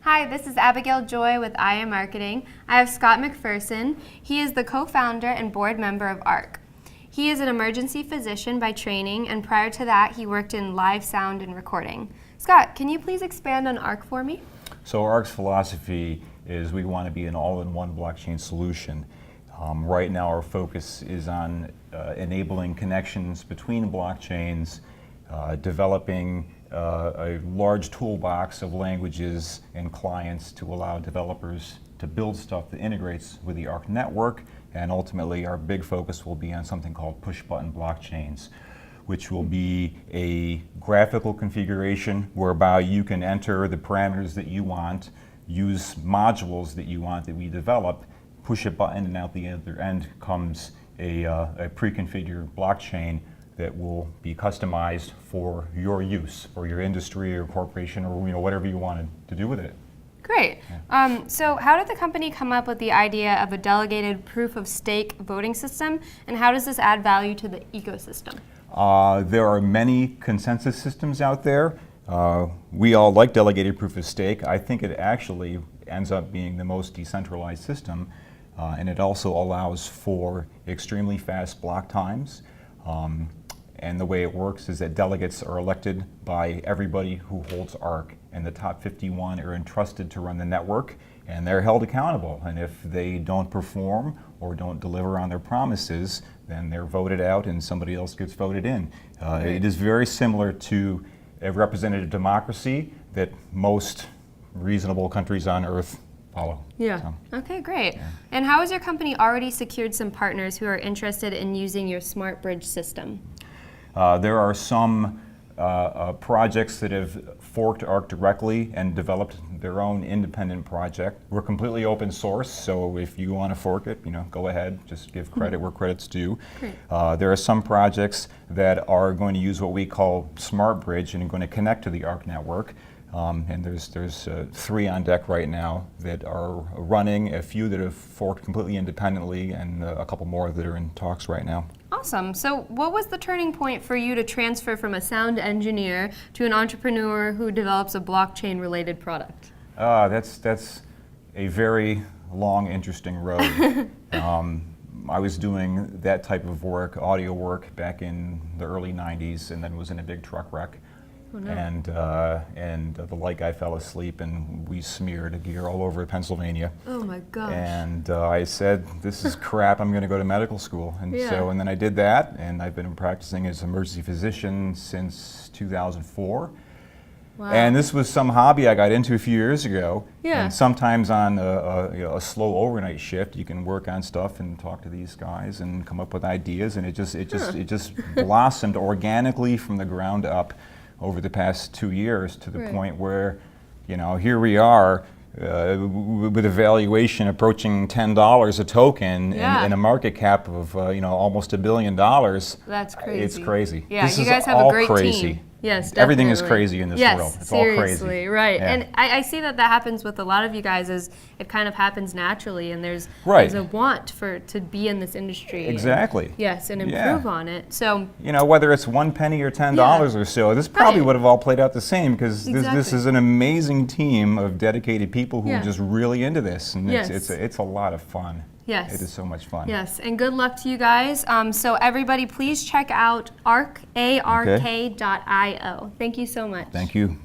Hi, this is Abigail Joy with IM Marketing. I have Scott McPherson. He is the co-founder and board member of ARK. He is an emergency physician by training, and prior to that, he worked in live sound and recording. Scott, can you please expand on ARK for me? So ARK's philosophy is we want to be an all-in-one blockchain solution. Right now our focus is on enabling connections between blockchains, developing a large toolbox of languages and clients to allow developers to build stuff that integrates with the ARK network, and ultimately our big focus will be on something called push-button blockchains, which will be a graphical configuration whereby you can enter the parameters that you want, use modules that you want that we develop, push a button, and out the other end comes a pre-configured blockchain that will be customized for your use, for your industry or corporation, or whatever you wanted to do with it. Great. Yeah. So how did the company come up with the idea of a delegated proof-of-stake voting system, and how does this add value to the ecosystem? There are many consensus systems out there. We all like delegated proof-of-stake. I think it actually ends up being the most decentralized system, and it also allows for extremely fast block times. And the way it works is that delegates are elected by everybody who holds ARK, and the top 51 are entrusted to run the network, and they're held accountable. And if they don't perform or don't deliver on their promises, then they're voted out and somebody else gets voted in. It is very similar to a representative democracy that most reasonable countries on Earth follow. Yeah. So, okay, great. Yeah. And how has your company already secured some partners who are interested in using your smart bridge system? There are some projects that have forked ARK directly and developed their own independent project. We're completely open source, so if you want to fork it, go ahead, just give credit where credit's due. There are some projects that are going to use what we call smart bridge and are going to connect to the ARK network. And there's 3 on deck right now that are running, a few that have forked completely independently, and a couple more that are in talks right now. Awesome. So what was the turning point for you to transfer from a sound engineer to an entrepreneur who develops a blockchain-related product? That's a very long, interesting road. I was doing that type of work, audio work, back in the early 90s, and then was in a big truck wreck. Oh, no. And the light guy fell asleep, and we smeared a gear all over Pennsylvania. Oh my gosh. And I said, this is crap, I'm going to go to medical school. And and then I did that, and I've been practicing as an emergency physician since 2004. Wow. And this was some hobby I got into a few years ago. Yeah. And sometimes on a slow overnight shift, you can work on stuff and talk to these guys and come up with ideas, and it just blossomed organically from the ground up over the past 2 years to the point where, here we are with a valuation approaching $10 a token and a market cap of almost $1 billion. That's crazy. It's crazy. Yeah, this you is guys have all a great crazy. team. Yes, definitely. Everything is crazy in this world. It's all crazy. Seriously, right. Yeah. And I see that happens with a lot of you guys, as it kind of happens naturally, and there's a want to be in this industry. Exactly. And improve on it. So whether it's 1 penny or $10 or so, this probably would have all played out the same, because this is an amazing team of dedicated people who are just really into this, and it's a lot of fun. Yes. It is so much fun. Yes, and good luck to you guys. So everybody, please check out ARK, ARK.io. Thank you so much. Thank you.